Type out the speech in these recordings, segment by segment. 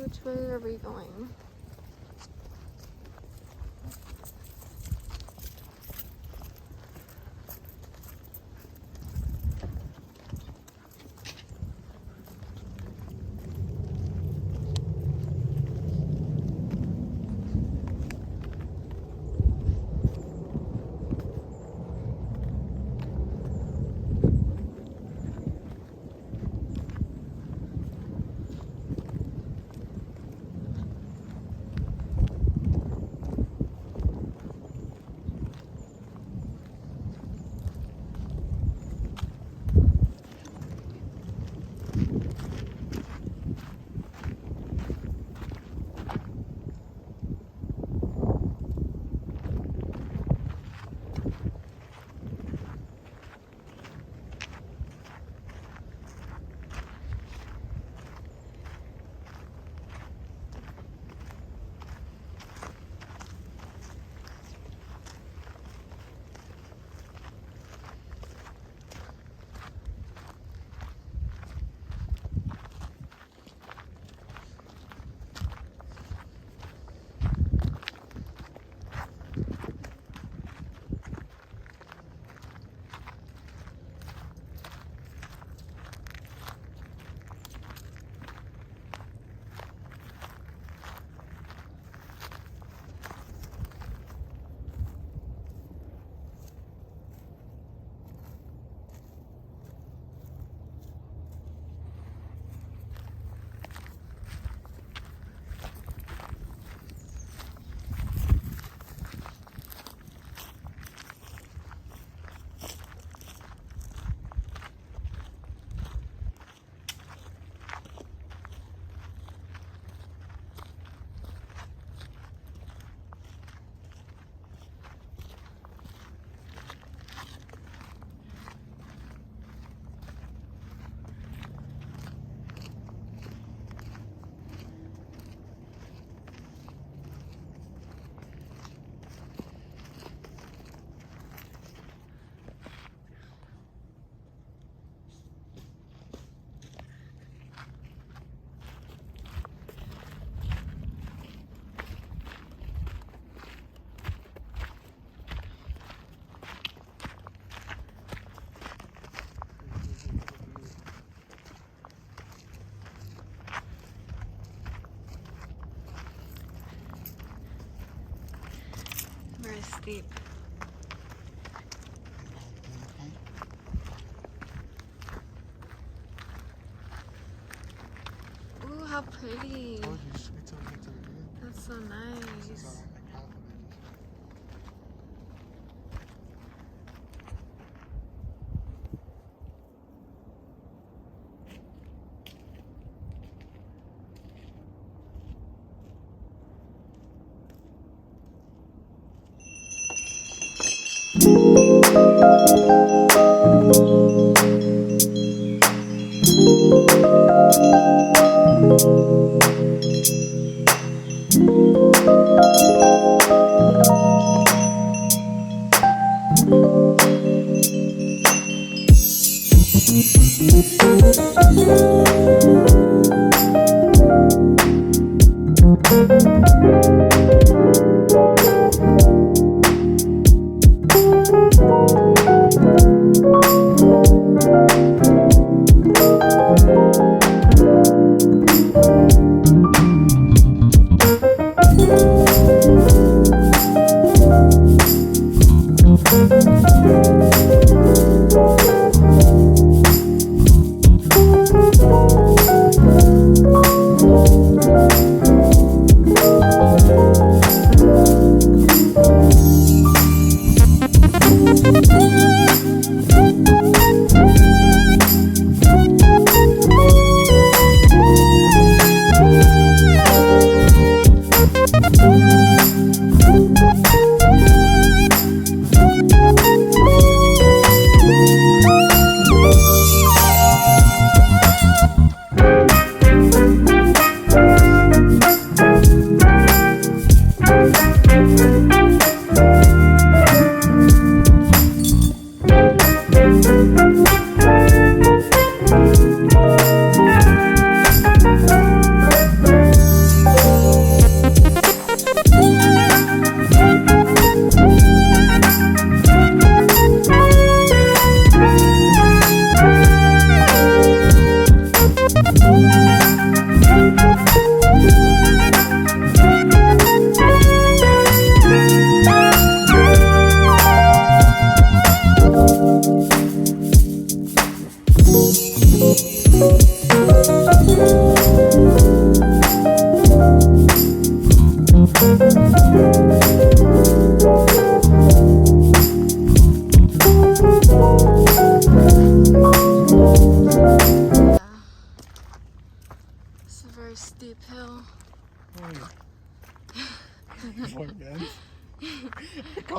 Which way are we going? Very steep. Ooh, how pretty. That's so nice.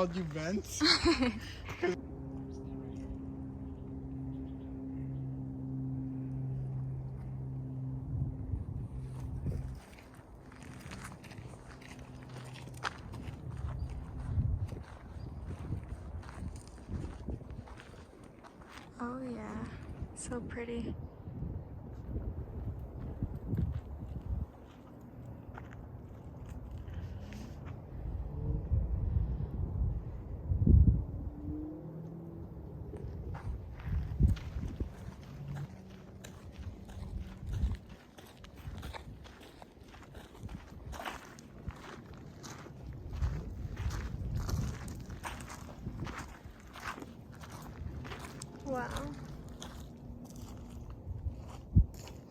called you Vince? Oh yeah, so pretty. Wow.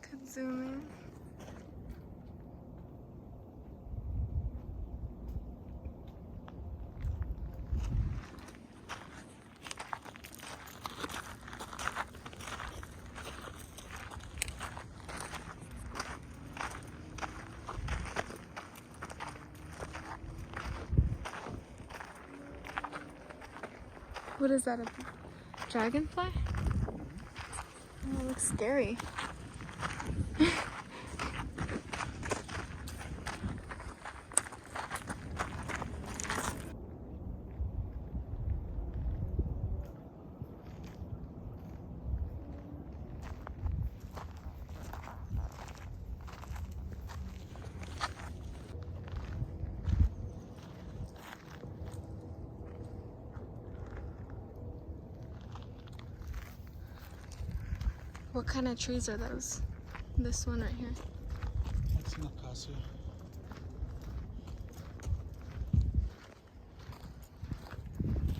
Could zoom in. What is that, a dragonfly? Oh, it looks scary. What kind of trees are those? This one right here. That's an acacia.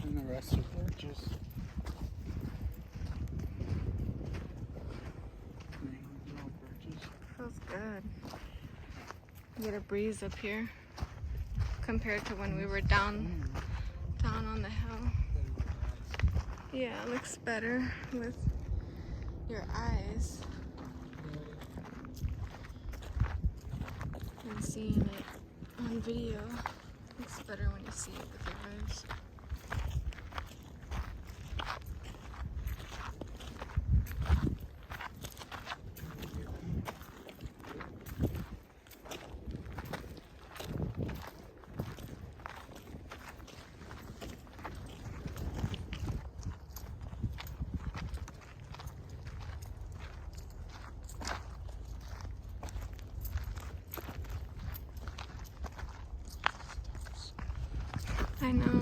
And the rest are birches. They're all birches. Feels good. You get a breeze up here compared to when we were down on the hill. Yeah, it looks better with your eyes and seeing it on video. Looks better when you see it with your eyes. I know.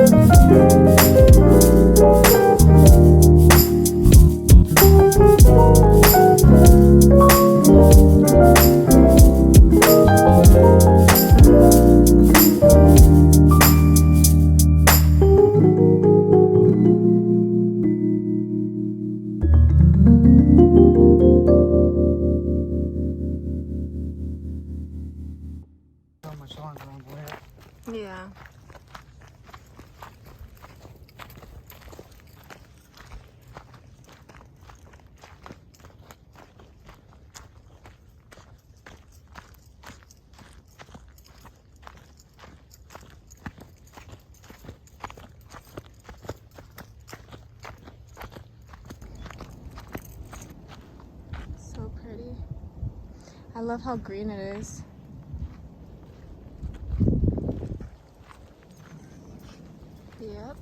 How much longer I'm there? Yeah. So pretty. I love how green it is. Yep.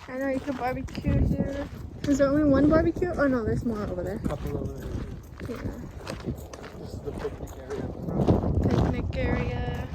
I know you could barbecue here. Is there only one barbecue? Oh no, there's more over there. A couple over there. Yeah. This is the picnic area. Picnic area.